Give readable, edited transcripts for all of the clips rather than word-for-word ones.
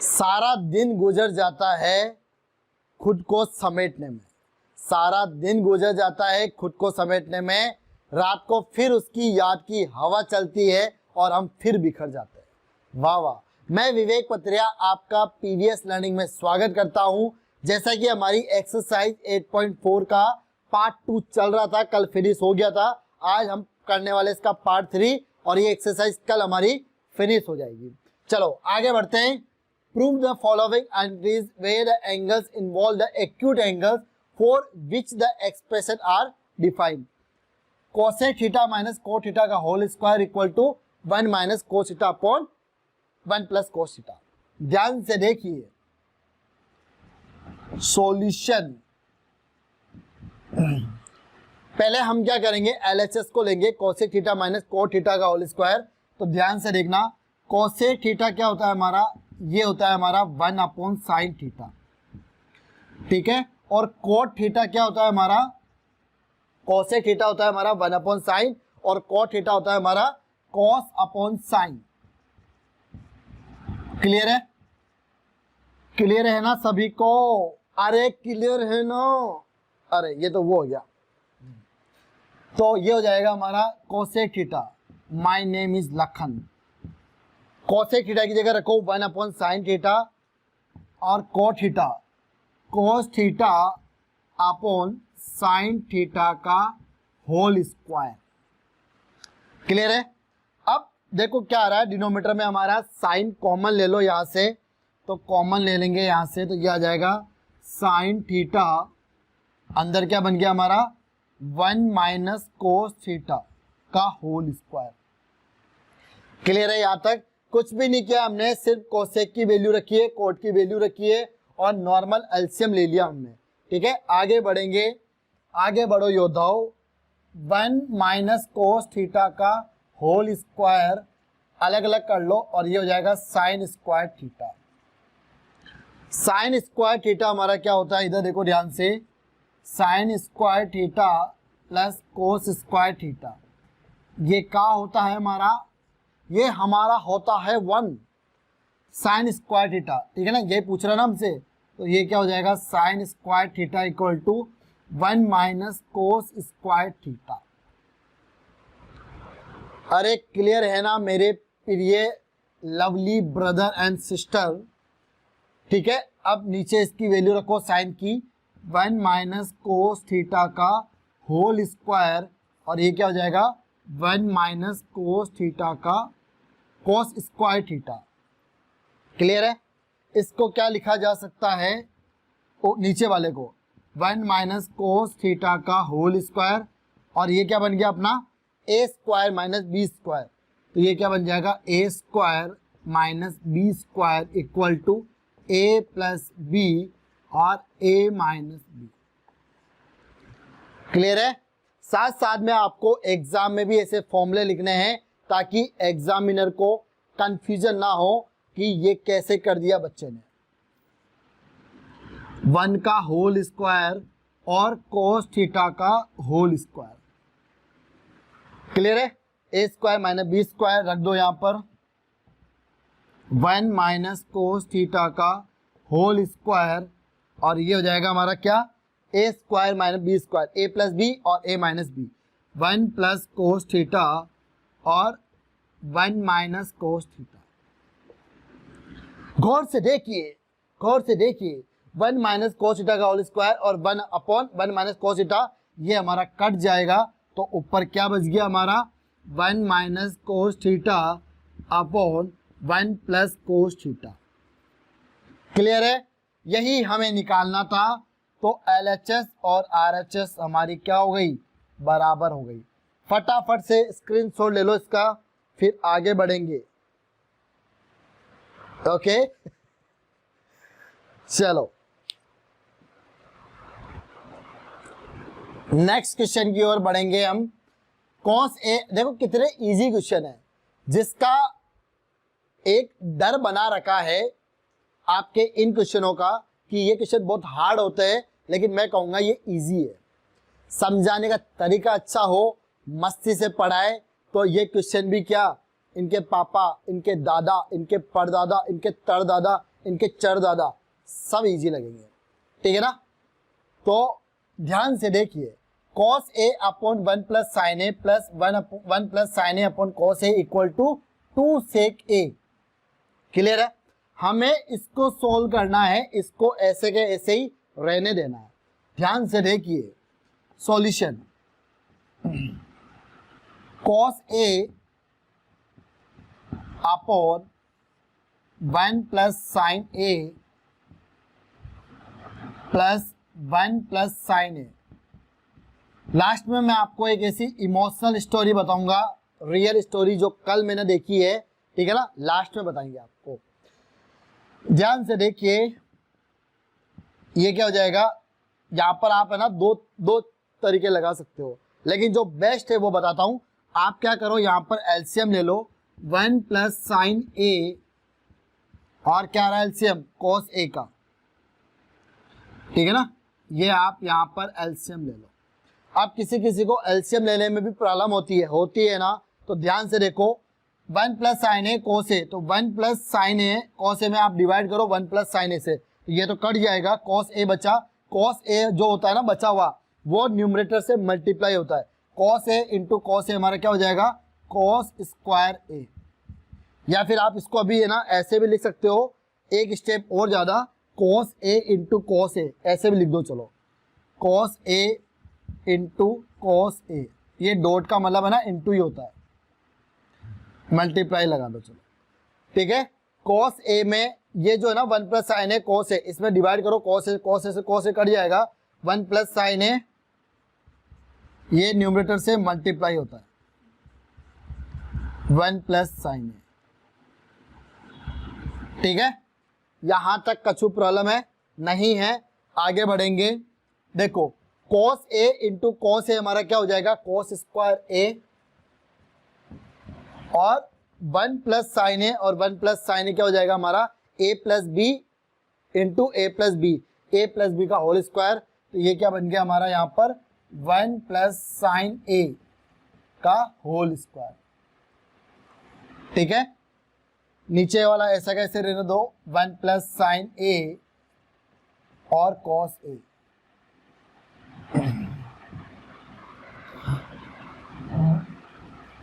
सारा दिन गुजर जाता है खुद को समेटने में, सारा दिन गुजर जाता है खुद को समेटने में, रात को फिर उसकी याद की हवा चलती है और हम फिर बिखर जाते हैं। वाह वाह। मैं विवेक पत्रिया आपका पीवीएस लर्निंग में स्वागत करता हूं। जैसा कि हमारी एक्सरसाइज 8.4 का पार्ट 2 चल रहा था, कल फिनिश हो गया था, आज हम करने वाले इसका पार्ट 3 और ये एक्सरसाइज कल हमारी फिनिश हो जाएगी। चलो आगे बढ़ते हैं। Prove the following entries where the angles involve the acute angles for which the expression are defined. Cosec theta minus cot theta का whole square equal to 1 minus cos theta upon 1 plus cos theta. ध्यान से देखिए solution. पहले हम क्या करेंगे, LHS को लेंगे, cosec theta minus cot theta का होल स्क्वायर। तो ध्यान से देखना, कोसेक थीटा क्या होता है हमारा, ये होता है हमारा 1 अपॉन साइन थीटा, ठीक है। और कोट थीटा क्या होता है हमारा, कोसेक थीटा होता है हमारा 1 अपॉन साइन और कोट थीटा होता है हमारा कॉस अपॉन साइन। क्लियर है? क्लियर है ना सभी को? अरे क्लियर है ना? अरे ये तो वो हो गया। तो ये हो जाएगा हमारा cosec theta, my name is Lakhan. Cosec theta की जगह रखो 1 अपॉन साइन थीटा और cot theta cos theta upon sine theta का होल स्क्वायर। क्लियर है? अब देखो क्या आ रहा है, डिनोमीटर में हमारा साइन कॉमन ले लो यहां से, तो कॉमन ले लेंगे यहां से, तो क्या आ जाएगा साइन थीटा, अंदर क्या बन गया हमारा 1 माइनस कोस थीटा का होल स्क्वायर। क्लियर है? यहां तक कुछ भी नहीं किया हमने, सिर्फ कोसेक की वैल्यू रखी है, कोट की वैल्यू रखी है और नॉर्मल एलसीएम ले लिया हमने, ठीक है। आगे बढ़ेंगे, आगे बढ़ो योद्धाओं। 1 माइनस कोस थीटा का होल स्क्वायर अलग अलग कर लो और ये हो जाएगा sine square theta. Sign square theta हमारा क्या होता है, इधर देखो ध्यान से, sign square theta plus cos square theta, ये क्या होता है हमारा, ये हमारा होता है 1 साइन स्क्वायर थीटा, ठीक है ना, ये पूछ रहा ना हमसे। तो ये क्या हो जाएगा sine square theta equal to 1 minus cos square theta. अरे क्लियर है ना मेरे प्रिय लवली ब्रदर एंड सिस्टर, ठीक है। अब नीचे इसकी वैल्यू रखो साइन की, 1 माइनस कोस थीटा का होल स्क्वायर और ये क्या हो जाएगा 1 माइनस कोस थीटा का कोस स्क्वायर थीटा। क्लियर है? इसको क्या लिखा जा सकता है, नीचे वाले को 1 माइनस कोस थीटा का होल स्क्वायर और ये क्या बन गया अपना a square minus b square. तो ये क्या बन जाएगा a square minus b square equal to a plus b और ए माइनस बी। क्लियर है? साथ साथ में आपको एग्जाम में भी ऐसे फॉर्मूले लिखने हैं ताकि एग्जामिनर को कंफ्यूजन ना हो कि ये कैसे कर दिया बच्चे ने। 1 का होल स्क्वायर और कोस थीटा का होल स्क्वायर। क्लियर है? A square minus b square रख दो यहां पर, 1 माइनस कोस थीटा का होल स्क्वायर और ये हो जाएगा हमारा क्या a square minus b square, A plus b और a minus b, 1 plus cos theta और 1 माइनस कोस थीटा। गौर से देखिए, गौर से देखिए, 1 माइनस कोस थीटा का होल स्क्वायर और 1 अपॉन 1 माइनस कोस थीटा, ये हमारा कट जाएगा। तो ऊपर क्या बच गया हमारा 1 minus cos theta upon 1 plus cos theta. Clear है? यही हमें निकालना था। तो एलएचएस और आरएचएस हमारी क्या हो गई, बराबर हो गई। फटाफट से स्क्रीनशॉट ले लो इसका, फिर आगे बढ़ेंगे। ओके चलो नेक्स्ट क्वेश्चन की ओर बढ़ेंगे हम। कॉस ए, देखो कितने इजी क्वेश्चन है, जिसका एक डर बना रखा है आपके इन क्वेश्चनों का कि ये क्वेश्चन बहुत हार्ड होते हैं, लेकिन मैं कहूँगा ये इजी है। समझाने का तरीका अच्छा हो, मस्ती से पढ़ाए तो ये क्वेश्चन भी क्या, इनके पापा, इनके दादा, इनके परदादा, इनके तरदादा इनके चर दादा सब इजी लगेंगे, ठीक है ना। तो ध्यान से देखिए, cos a upon 1 plus sine A plus 1 plus sine A upon cos a equal to 2 sec a। Clear है। हमें इसको सोल्व करना है, इसको ऐसे के ऐसे ही रहने देना है। ध्यान से देखिए solution, cos a upon 1 plus sign a plus 1 plus sine A. Last में मैं आपको एक ऐसी इमोशनल स्टोरी बताऊंगा, रियल स्टोरी जो कल मैंने देखी है, ठीक है ना, लास्ट में बताएंगे आपको। ध्यान से देखिए, ये क्या हो जाएगा, यहाँ पर आप है ना दो तरीके लगा सकते हो, लेकिन जो बेस्ट है वो बताता हूँ। आप क्या करो, यहाँ पर एलसीएम ले लो, 1 प्लस साइन ए और क्या रहा एलसीएम कॉस ए का, ठीक है ना। ये आप यहाँ पर एलसीएम ले लो। अब किसी किसी को एलसीएम लेने में भी प्रॉब्लम होती है ना, तो ध्यान से देखो, 1 प्लस साइन ए कोस ए, तो 1 प्लस साइन ए कोस ए में आप डिवाइड करो 1 प्लस साइन ए से, तो ये तो कट जाएगा, कॉस ए बचा। कॉस ए जो होता है ना बचा हुआ, वो न्यूमरेटर से मल्टीप्लाई होता है, cos A into cos A हमारा क्या हो जाएगा, कॉस स्क्वायर ए। या फिर आप इसको अभी है ना ऐसे भी लिख सकते हो, एक स्टेप और ज़्यादा, cos A into cos A, ऐसे भी लिख दो। चलो, cos A into cos A, ये डॉट का मतलब है ना इंटू ही होता है, मल्टीप्लाई लगा दो। चलो ठीक है, कॉस ए में ये जो है ना 1 plus sine A cos A, इसमें डिवाइड करो, कॉस ए से कॉस ए कट जाएगा, 1 प्लस साइन ए, ये न्यूमरेटर से मल्टीप्लाई होता है, 1 प्लस साइन ए। ठीक है, यहां तक कछु प्रॉब्लम है नहीं है, आगे बढ़ेंगे। देखो, cos A into cos A हमारा क्या हो जाएगा, कॉस स्क्वायर ए, और 1 प्लस साइन ए और 1 प्लस साइन ए क्या हो जाएगा हमारा, ए प्लस बी इंटू ए प्लस बी का होल स्क्वायर। तो ये क्या बन गया हमारा यहाँ पर, 1 प्लस साइन ए का होल स्क्वायर। ठीक है, नीचे वाला ऐसा कैसे रहने दो, 1 प्लस साइन ए और कॉस ए।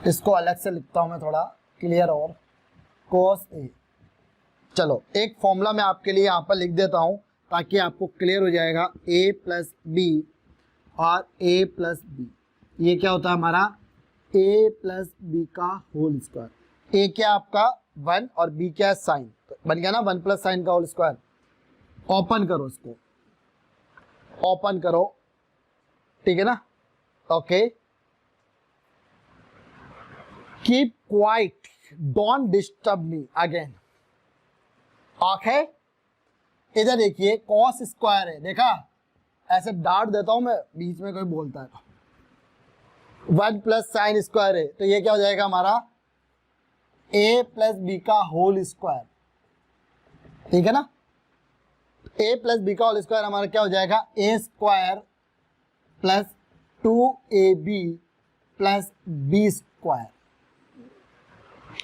इसको अलग से लिखता हूं मैं थोड़ा क्लियर, और कॉस ए। चलो एक फॉर्मूला मैं आपके लिए यहाँ पर लिख देता हूं ताकि आपको क्लियर हो जाएगा, a प्लस बी और a प्लस बी, ये क्या होता है हमारा, a प्लस बी का होल स्क्वायर। a क्या आपका 1 और b क्या साइन, तो बन गया ना 1 प्लस साइन का होल स्क्वायर। ओपन करो इसको, ओपन करो, ठीक है ना, okay. Keep quiet, don't disturb me again. Okay, इधर देखिए कॉस स्क्वायर है, देखा, ऐसे डांट देता हूं मैं, बीच में कोई बोलता है तो। 1 प्लस साइन स्क्वायर है, तो ये क्या हो जाएगा हमारा, a प्लस बी का होल स्क्वायर। ठीक है ना, a प्लस बी का होल स्क्वायर हमारा क्या हो जाएगा, a square plus 2ab plus B square.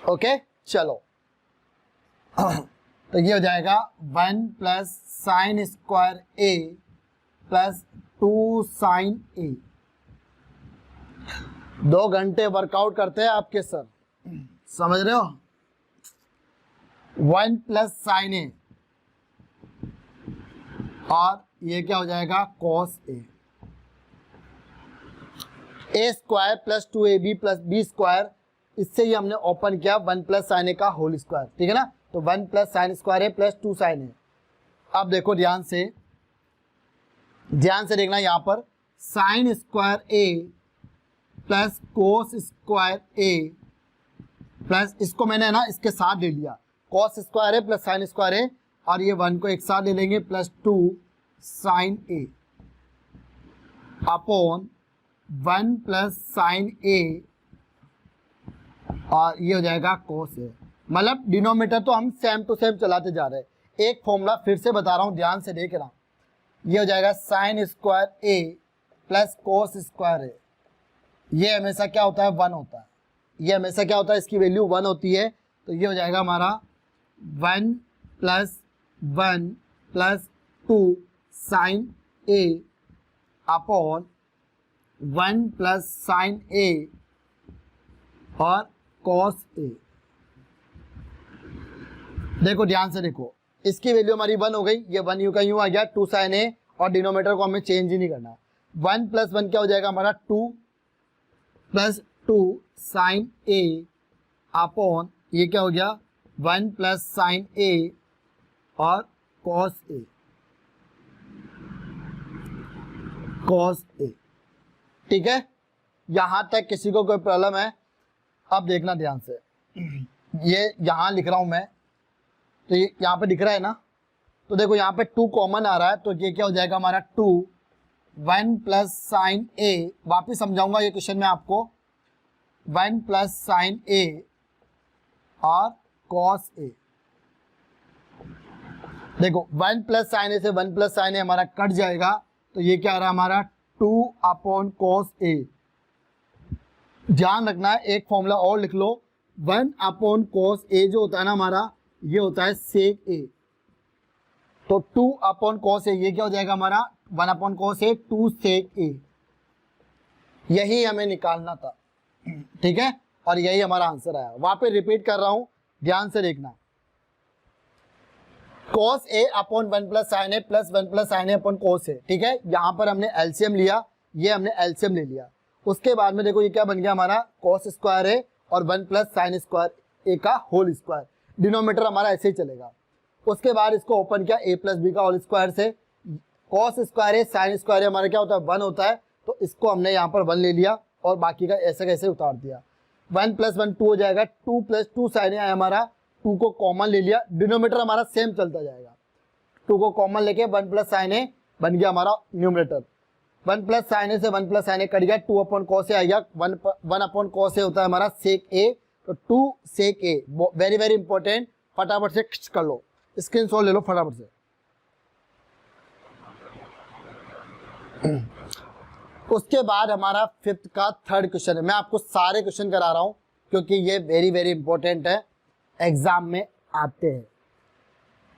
Okay, चलो तो ये हो जाएगा 1 plus sine square A plus 2 sine A. 2 घंटे वर्कआउट करते हैं आपके सर, समझ रहे हो। 1 प्लस साइन ए और ये क्या हो जाएगा, cos a square plus 2ab plus B square. इससे ही हमने ओपन किया 1 प्लस साइन ए का होल स्क्वायर। ठीक है ना, तो 1 प्लस साइन स्क्वायर ए प्लस 2 साइन ए। अब देखो ध्यान से देखना, यहाँ पर साइन स्क्वायर ए प्लस कोस स्क्वायर ए प्लस, इसको मैंने ना इसके साथ ले लिया, कॉस स्क्वायर ए प्लस साइन स्क्वायर ए, और ये 1 को एक साथ ले लेंगे, plus 2 sine A upon 1 plus sine ए, और ये हो जाएगा कोस ए। मतलब डिनोमिनेटर तो हम सेम टू सेम चलाते जा रहे हैं। एक फॉर्मूला फिर से बता रहा हूं, ध्यान से देख रहा, ये हो जाएगा साइन स्क्वायर ए प्लस कोस स्क्वायर ए। ये हमेशा क्या होता है, 1 होता है, ये हमेशा क्या होता है, इसकी वैल्यू 1 होती है। तो ये हो जाएगा हमारा 1 plus 1 plus 2 sine A upon 1 plus sine ए और कॉस ए। देखो ध्यान से देखो, इसकी वैल्यू हमारी 1 हो गई, ये 1 यू का यूं आ गया, 2 साइन ए, और डिनोमीटर को हमें चेंज ही नहीं करना। 1 प्लस 1 क्या हो जाएगा हमारा 2 प्लस 2 साइन ए अपॉन ये क्या हो गया 1 प्लस साइन ए और कॉस ए, कॉस ए। ठीक है, यहां तक किसी को कोई प्रॉब्लम है? अब देखना ध्यान से, ये यहां लिख रहा हूं मैं, तो ये यहाँ पे दिख रहा है ना, तो देखो यहाँ पे 2 कॉमन आ रहा है, तो ये क्या हो जाएगा हमारा 2 1 प्लस साइन ए, वापिस समझाऊंगा ये क्वेश्चन में आपको, 1 प्लस साइन ए और कॉस ए। देखो 1 प्लस साइन ए से 1 प्लस साइन ए हमारा कट जाएगा, तो ये क्या आ रहा है हमारा 2 अपॉन कॉस ए। ध्यान रखना है, एक फॉर्मूला और लिख लो, 1 अपॉन कॉस ए जो होता है ना हमारा, ये होता है सेक ए, तो 2 अपॉन कॉस ए ये क्या हो जाएगा हमारा 1 अपॉन कॉस ए 2 सेक ए। यही हमें निकालना था, ठीक है, और यही हमारा आंसर आया। वहां पे रिपीट कर रहा हूं, ध्यान से देखना, cos A upon 1 plus sine A plus 1 plus sine A upon cos A. ठीक है, यहां पर हमने एलसीएम लिया, ये हमने एलसीएम ले लिया, उसके बाद में देखो ये क्या बन गया हमारा कॉस स्क्वायर ए और 1 प्लस साइन स्क्वायर ए का होल स्क्वायर, डिनोमीटर हमारा ऐसे ही चलेगा। उसके बाद इसको ओपन किया a प्लस बी का होल स्क्वायर से, कॉस स्क्वायर है साइन स्क्वायर है हमारा क्या होता है 1 होता है, तो इसको हमने यहाँ पर 1 ले लिया और बाकी का ऐसे कैसे उतार दिया। 1 प्लस 1 2 हो जाएगा, 2 प्लस 2 साइन है हमारा, 2 को कॉमन ले लिया, डिनोमीटर हमारा सेम चलता जाएगा, 2 को कॉमन लेके 1 प्लस साइन ए बन गया हमारा न्यूमरेटर। 1 प्लस साइन ए से 1 प्लस साइन ए कट गया, 2 अपॉन कॉस ए आ गया, 1 अपॉन कॉस ए होता है हमारा सेक ए, तो 2 सेक ए, वेरी वेरी इंपॉर्टेंट, फटाफट से कर लो, स्क्रीनशॉट ले लो फटाफट से। उसके बाद हमारा 5th का 3rd क्वेश्चन है, मैं आपको सारे क्वेश्चन करा रहा हूं क्योंकि ये वेरी वेरी इंपॉर्टेंट है, एग्जाम में आते हैं।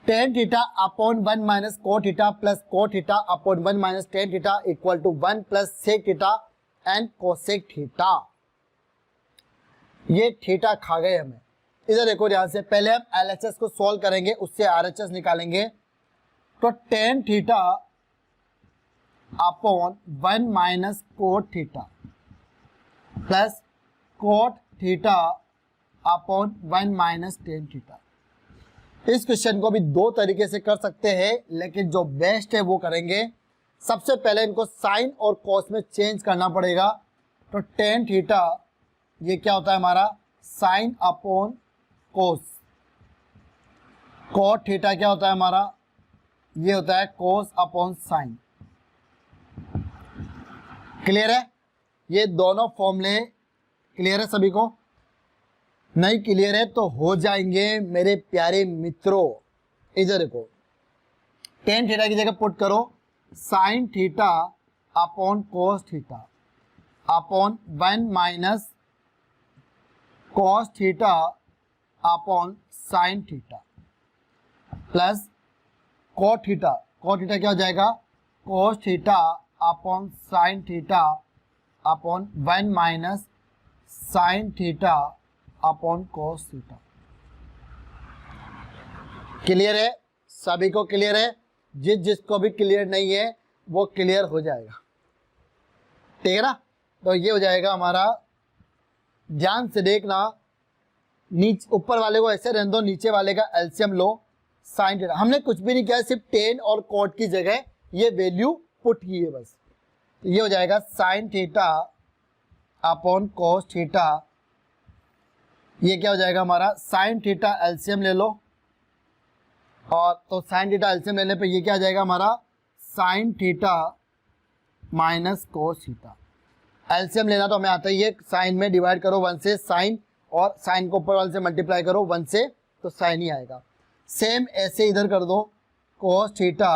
tan theta upon 1 minus cot theta plus cot theta upon 1 minus tan theta equal to 1 plus sec theta and cosec theta. ये थीटा खा गए हमें। इधर देखो ध्यान से, पहले हम LHS को सॉल्व करेंगे, उससे RHS निकालेंगे। तो tan theta upon 1 minus cot theta plus cot theta upon 1 minus tan theta. इस क्वेश्चन को भी 2 तरीके से कर सकते हैं, लेकिन जो बेस्ट है वो करेंगे। सबसे पहले इनको साइन और कॉस में चेंज करना पड़ेगा। तो tan थीटा ये क्या होता है हमारा साइन अपॉन कोस, कोट थीटा क्या होता है हमारा, ये होता है कोस अपॉन साइन। क्लियर है? ये दोनों फॉर्मूले क्लियर है सभी को? नहीं क्लियर है तो हो जाएंगे मेरे प्यारे मित्रों। इधर देखो, tan थीटा की जगह पुट करो साइन थीटा अपॉन कोस theta upon 1 minus cos theta upon sine theta plus cot theta, cot theta क्या हो जाएगा कोस theta upon sine theta upon 1 minus sine theta upon cos theta. Clear है? सभी को clear है? जिसको भी क्लियर नहीं है वो क्लियर हो जाएगा, ठीक है ना? तो ये हो जाएगा हमारा, ध्यान से देखना, नीचे ऊपर वाले को ऐसे रहने दो, नीचे वाले का एलसीएम लो साइन थीटा। हमने कुछ भी नहीं किया, सिर्फ tan और कोट की जगह ये वैल्यू पुट की है बस। तो ये हो जाएगा sine theta upon cos theta, ये क्या हो जाएगा हमारा साइन थीटा एलसीएम ले लो, और तो साइन थीटा एलसीएम लेने पे ये क्या आ जाएगा हमारा sign theta minus cos theta. LCM लेना तो हमें आता ही है, साइन में डिवाइड करो 1 से साइन, और साइन को ऊपर वाले से मल्टीप्लाई करो 1 से, तो साइन ही आएगा। सेम ऐसे इधर कर दो कोस थीटा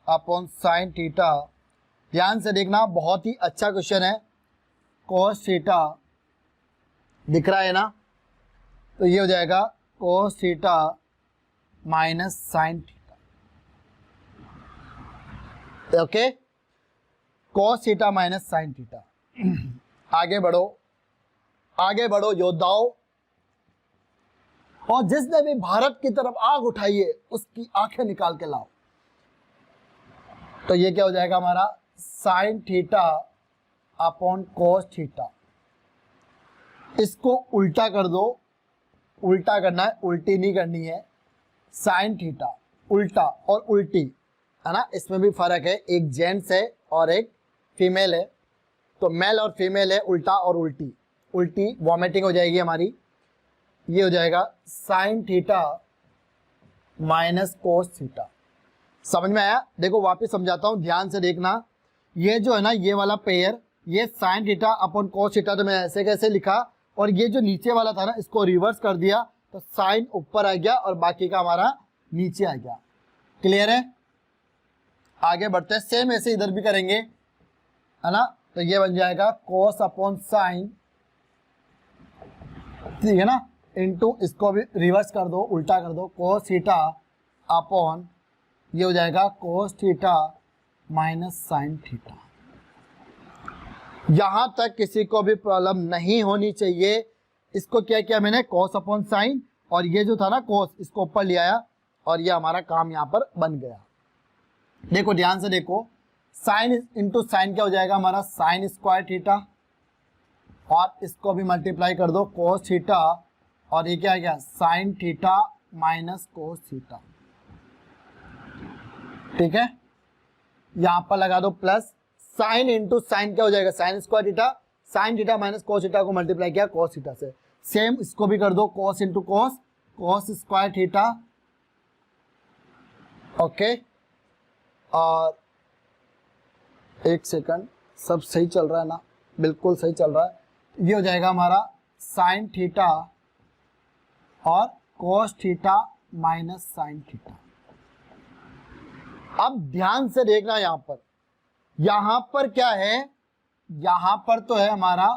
अपॉन साइन थीटा। ध्यान से देखना, बहुत ही अच्छा क्वेश्चन है। कोस थीटा दिख रहा है ना, तो ये हो जाएगा cos theta minus sine theta. Okay, cos theta minus sine theta. आगे बढ़ो, आगे बढ़ो योद्धाओं, और जिसने भी भारत की तरफ आग उठाई है उसकी आंखें निकाल के लाओ। तो ये क्या हो जाएगा हमारा, sine theta upon cos theta. इसको उल्टा कर दो, उल्टा करना है, उल्टी नहीं करनी है। साइन थीटा उल्टा और उल्टी है ना, इसमें भी फर्क है, एक जेंट्स है और एक फीमेल है, तो मेल और फीमेल है, उल्टा और उल्टी। उल्टी वॉमिटिंग हो जाएगी हमारी। ये हो जाएगा sine theta minus cos theta. समझ में आया? देखो वापस समझाता हूँ, ध्यान से देखना। ये जो है ना, ये वाला पेयर, ये साइन थीटा अपॉन कोस थीटा, तो मैं ऐसे कैसे लिखा, और ये जो नीचे वाला था ना, इसको रिवर्स कर दिया, तो साइन ऊपर आ गया और बाकी का हमारा नीचे आ गया। क्लियर है? आगे बढ़ते हैं, सेम ऐसे इधर भी करेंगे, है ना। तो ये बन जाएगा कोस अपॉन साइन, ठीक है ना, इनटू इसको भी रिवर्स कर दो, उल्टा कर दो, कोस थीटा अपॉन, ये हो जाएगा cos theta minus sine theta. यहां तक किसी को भी प्रॉब्लम नहीं होनी चाहिए। इसको क्या किया मैंने, कोस अपॉन साइन, और ये जो था ना कोस, इसको ऊपर ले आया, और ये हमारा काम यहां पर बन गया। देखो ध्यान से देखो, साइन इंटू साइन क्या हो जाएगा हमारा, साइन स्क्वायर थीटा, और इसको भी मल्टीप्लाई कर दो कोस थीटा, और ये क्या आ गया, sign theta minus cos theta. ठीक है, यहां पर लगा दो प्लस, साइन इंटू साइन क्या हो जाएगा, sine square theta, sine theta minus cos theta को मल्टीप्लाई किया कोस थीटा से। सेम इसको भी कर दो, cos into cos, cos square theta. Okay, और एक सेकंड, सब सही चल रहा है ना, बिल्कुल सही चल रहा है। ये हो जाएगा हमारा साइन थीटा और cos theta minus sine theta. अब ध्यान से देखना, यहां पर क्या है, यहां पर तो है हमारा,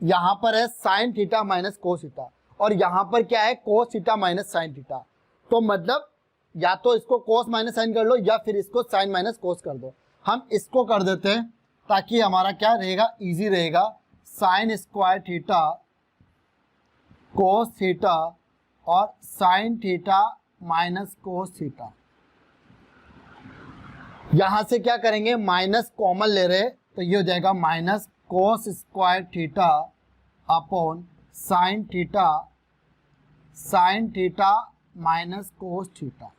यहां पर है sign theta minus cos theta, और यहां पर क्या है, cos theta minus sine theta. तो मतलब या तो इसको कोस माइनस साइन कर लो, या फिर इसको साइन माइनस कोस कर दो। हम इसको कर देते हैं ताकि हमारा क्या रहेगा, इजी रहेगा। Sine square theta cos theta और sine theta minus cos theta. यहां से क्या करेंगे, माइनस कॉमन ले रहे, तो ये हो जाएगा minus cos square theta upon sine theta, sine theta minus cos theta.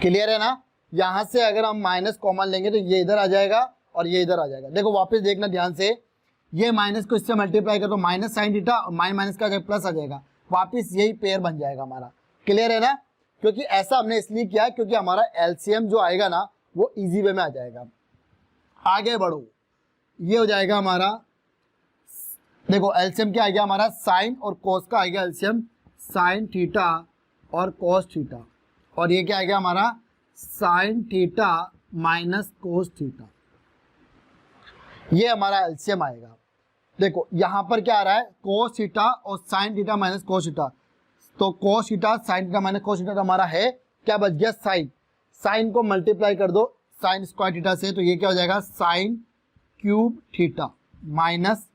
Clear है ना? यहां से अगर हम माइनस कॉमन लेंगे तो ये इधर आ जाएगा और ये इधर आ जाएगा। देखो वापस देखना ध्यान से, ये माइनस को इससे मल्टीप्लाई कर तो minus sign theta, minus minus का प्लस आ जाएगा, वापस यही पेयर बन जाएगा हमारा। क्लियर है ना? क्योंकि ऐसा हमने इसलिए किया क्योंकि हमारा एलसीएम जो आएगा ना, वो इजी वे में आ जाएगा। आगे बढ़ो, ये हो जाएगा हमारा, देखो एलसीएम क्या आ गया हमारा, साइन और कोस का आ गया एलसीएम, साइन थीटा और कोस थीटा, और ये क्या आ गया हमारा, sign theta minus cos theta. ये हमारा एलसीएम आएगा। देखो यहां पर क्या आ रहा है, कोस थीटा और sine theta minus cos theta, तो cos theta sine theta minus cos theta तो हमारा है, क्या बच गया, साइन। साइन को मल्टीप्लाई कर दो साइन स्क्वायर थीटा से, तो ये क्या हो जाएगा, साइन क्यूब थीटा माइनस,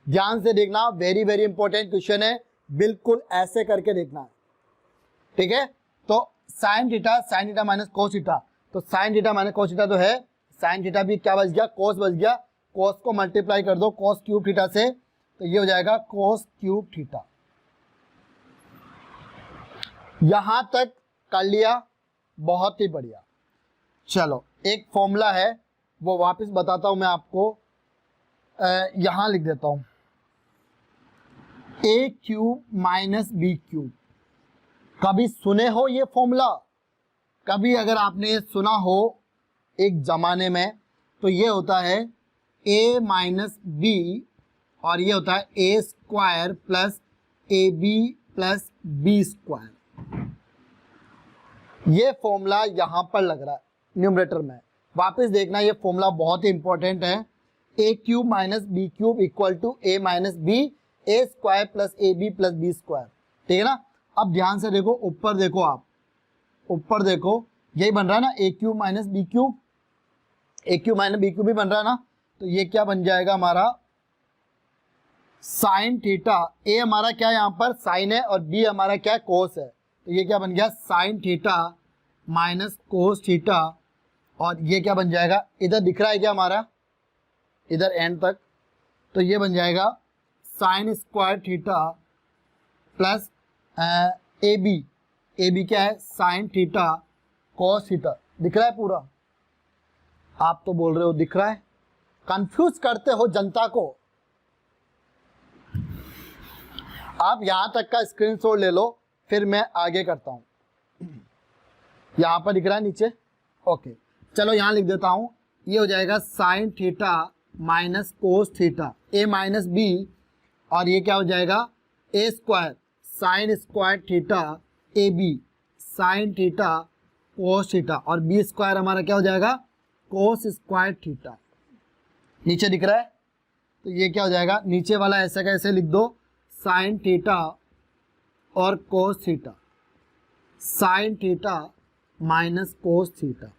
ध्यान से देखना, वेरी वेरी इंपॉर्टेंट क्वेश्चन है, बिल्कुल ऐसे करके देखना है। ठीक है, तो sine theta minus cos theta, तो sine theta minus cos theta तो है, साइन थीटा भी क्या बच गया, कोस बच गया, कोस को मल्टीप्लाई कर दो कोस क्यूब थीटा से, तो ये हो जाएगा कोस क्यूब थीटा। यहां तक कर लिया, बहुत ही बढ़िया। चलो एक फॉर्मूला है वो वापस बताता हूं मैं आपको, यहां लिख देता हूं, ए क्यूब माइनस बी क्यूब। कभी सुने हो ये फॉर्मूला? कभी अगर आपने सुना हो एक जमाने में, तो ये होता है a माइनस बी, और ये होता है a square plus A b plus B square. ये फॉर्मूला यहां पर लग रहा है न्यूमरेटर में, वापस देखना, ये फॉर्मूला बहुत ही इंपॉर्टेंट है। A cube minus b cube equal to a minus b, a square plus A b plus B square. ठीक है ना? अब ध्यान से देखो, ऊपर देखो, आप ऊपर देखो, यही बन रहा है ना, ए क्यूब माइनस बी क्यूब, ए क्यूब माइनस बी क्यूब भी बन रहा है ना। तो ये क्या बन जाएगा हमारा साइन थीटा, ए हमारा क्या है यहाँ पर साइन है और बी हमारा क्या है कोस है, तो ये क्या बन गया sign theta minus cos theta, और ये क्या बन जाएगा इधर दिख रहा है क्या हमारा इधर एंड तक, तो ये बन जाएगा साइन स्क्वायर थीटा प्लस ए बी क्या है साइन थीटा कॉस थीटा। दिख रहा है पूरा? आप तो बोल रहे हो दिख रहा है, कंफ्यूज करते हो जनता को। आप यहां तक का स्क्रीनशॉट ले लो, फिर मैं आगे करता हूं। यहां पर दिख रहा है नीचे, ओके चलो यहां लिख देता हूं। ये हो जाएगा sine theta minus cos theta a minus b, और ये क्या हो जाएगा a square sine square theta a b sine theta cos theta, और बी स्क्वायर हमारा क्या हो जाएगा कोस स्क्वायर थीटा। नीचे दिख रहा है, तो ये क्या हो जाएगा नीचे वाला ऐसा का ऐसे लिख दो साइन थीटा और cos theta, sine theta minus cos theta.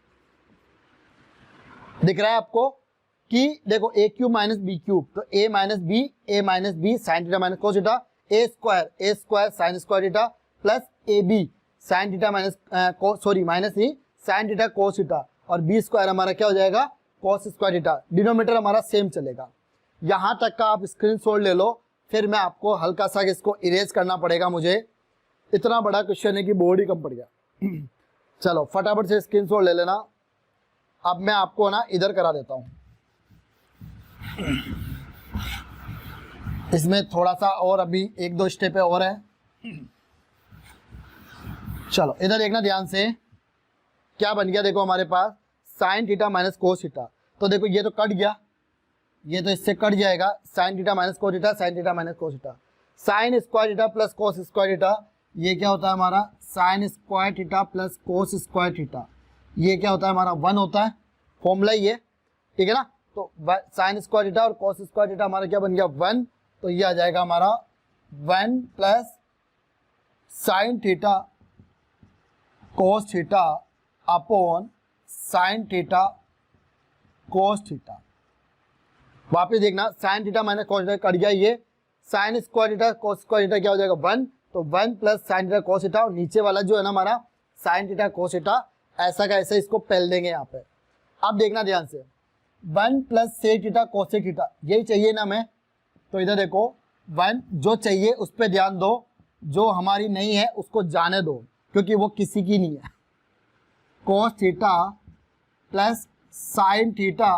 दिख रहा है आपको कि देखो a cube minus b cube, तो a minus b sine theta minus cos theta, a square sine square theta plus A b sine theta minus minus ही sine theta cos theta, और b square हमारा क्या हो जाएगा cos square theta. Denominator हमारा same चलेगा। यहाँ तक का आप स्क्रीनशॉट ले लो, फिर मैं आपको हल्का सा इसको इरेज करना पड़ेगा, मुझे इतना बड़ा क्वेश्चन है कि बोर्ड ही कम पड़ गया। चलो फटाफट से स्क्रीनशॉट ले लेना। अब मैं आपको ना इधर करा देता हूँ, इसमें थोड़ा सा और अभी एक दो स्टेप और है। चलो इधर देखना ध्यान से, क्या बन गया देखो हमारे पास sine theta minus cos theta. तो देखो ये तो कट गया, ये तो इससे कट जाएगा sine theta minus cos theta, sine theta minus cos theta, sign square theta plus cos square theta, ये क्या होता है हमारा sign square theta plus cos square theta, ये क्या होता है हमारा 1 होता है, फॉर्मूला ये, ठीक है ना। तो साइन स्क्वायर थीटा और कोस स्क्वायर थीटा हमारा क्या बन गया 1, तो ये आ जाएगा हमारा 1 plus sign theta cos theta upon sine theta cos theta. वापिस देखना sign theta minus cos theta cut गया, ये साइन स्क्वायर थीटा कोस स्क्वायर थीटा क्या हो जाएगा 1, तो 1 plus sign theta cos theta, और नीचे वाला जो है ना हमारा साइन थीटा कोस थीटा, ऐसा का ऐसे इसको पहल देंगे यहाँ पे। अब देखना ध्यान से 1 plus sec theta cosec theta, यही चाहिए ना हमें, तो इधर देखो 1 जो चाहिए उस पर ध्यान दो, जो हमारी नहीं है उसको जाने दो क्योंकि वो किसी की नहीं है। Cos theta plus sign theta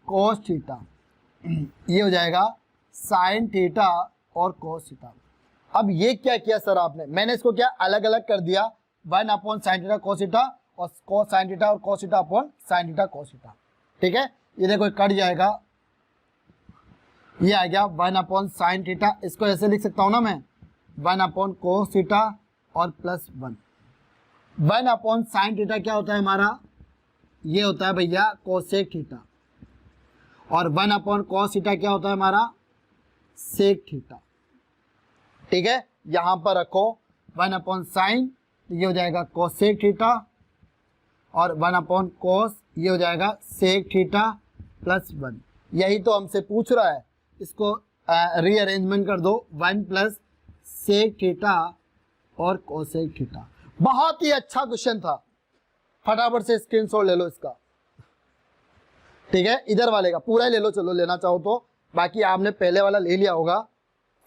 cos theta, ये हो जाएगा साइन थीटा और कोस थीटा। अब ये क्या किया सर आपने, मैंने इसको क्या अलग अलग कर दिया, 1 upon sine theta cos theta और कोस साइन थीटा और cos theta upon sine theta cos theta, ठीक है। ये देखो कट जाएगा, ये आ गया 1 अपॉन साइन थीटा, इसको ऐसे लिख सकता हूँ ना मैं 1 अपॉन कोस थीटा और प्लस 1 अपॉन साइन थीटा क्या होता है हमारा, ये होता है भैया कोसेक थीटा, और 1 अपॉन कॉस थीटा क्या होता है हमारा सेक थीटा, ठीक है। यहाँ पर रखो 1 अपॉन साइन, ये हो जाएगा कोसेक थीटा, और 1 अपॉन कॉस ये हो जाएगा सेक थीटा प्लस 1। यही तो हमसे पूछ रहा है, इसको रीअरेंजमेंट कर दो 1 प्लस सेक थीटा और कोसेक थीटा। बहुत ही अच्छा क्वेश्चन था, फटाफट से स्क्रीनशॉट ले लो इसका, ठीक है। इधर वाले का पूरा ही ले लो, चलो लेना चाहो तो, बाकी आपने पहले वाला ले लिया होगा,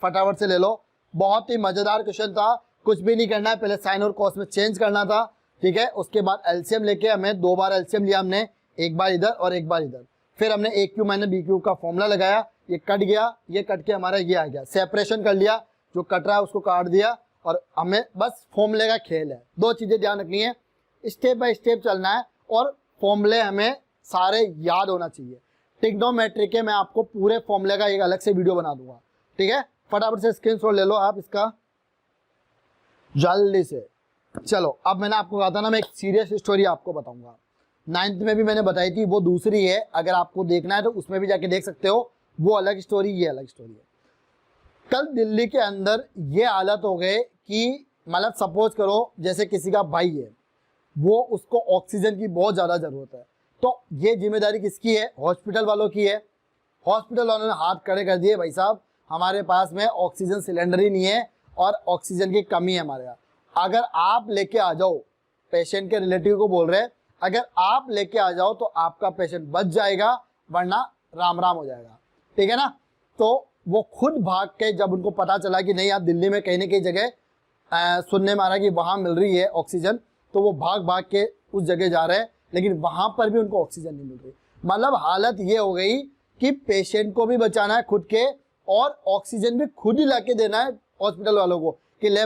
फटाफट से ले लो। बहुत ही मजेदार क्वेश्चन था, कुछ भी नहीं करना है, पहले साइन और कॉस में चेंज करना था, ठीक है। उसके बाद एलसीएम लेके हमें 2 बार एलसीएम लिया हमने, एक बार इधर और एक बार इधर, फिर हमने ए क्यू माइनस बी क्यू का फॉर्मूला लगाया, ये कट गया, ये कट के हमारा ये आ गया, सेपरेशन कर लिया, जो कट रहा है उसको काट दिया, और हमें बस फॉर्मूले का खेल है। 2 चीजें ध्यान रखनी है, स्टेप बाय स्टेप चलना है, और फॉर्मूले हमें सारे याद होना चाहिए। ट्रिग्नोमेट्री के मैं आपको पूरे फॉर्मूले का एक अलग से वीडियो बना दूंगा, ठीक है। फटाफट से स्क्रीनशॉट ले लो आप इसका जल्दी से। चलो अब मैंने आपको कहा था ना, मैं एक सीरियस स्टोरी आपको बताऊंगा, 9th में भी मैंने बताई थी, वो दूसरी है, अगर आपको देखना है तो उसमें भी जाके देख सकते हो, वो अलग स्टोरी, ये अलग स्टोरी है। कल दिल्ली के अंदर ये हालत हो गए कि मतलब सपोज करो जैसे किसी का भाई है, वो उसको ऑक्सीजन की बहुत ज़्यादा ज़रूरत है। तो ये जिम्मेदारी किसकी है? हॉस्पिटल वालों की है। हॉस्पिटल वालों ने हाथ खड़े कर दिए, भाई साहब हमारे पास में ऑक्सीजन सिलेंडर ही नहीं है और ऑक्सीजन की कमी है हमारे यहाँ, अगर आप लेके आ जाओ, पेशेंट के रिलेटिव को बोल रहे हैं, अगर आप लेके आ जाओ तो आपका पेशेंट बच जाएगा, वरना राम राम हो जाएगा। ठीक है ना? तो वो खुद भाग के, जब उनको पता चला कि नहीं आप दिल्ली में कहीं ना कहीं जगह सुनने में आ रहा है कि वहाँ मिल रही है ऑक्सीजन, तो वो भाग भाग के उस जगह जा रहे हैं, लेकिन वहाँ पर भी उनको ऑक्सीजन नहीं मिल रही। मतलब हालत ये हो गई कि पेशेंट को भी बचाना है खुद के, और ऑक्सीजन भी खुद ही ला के देना है हॉस्पिटल वालों को कि ले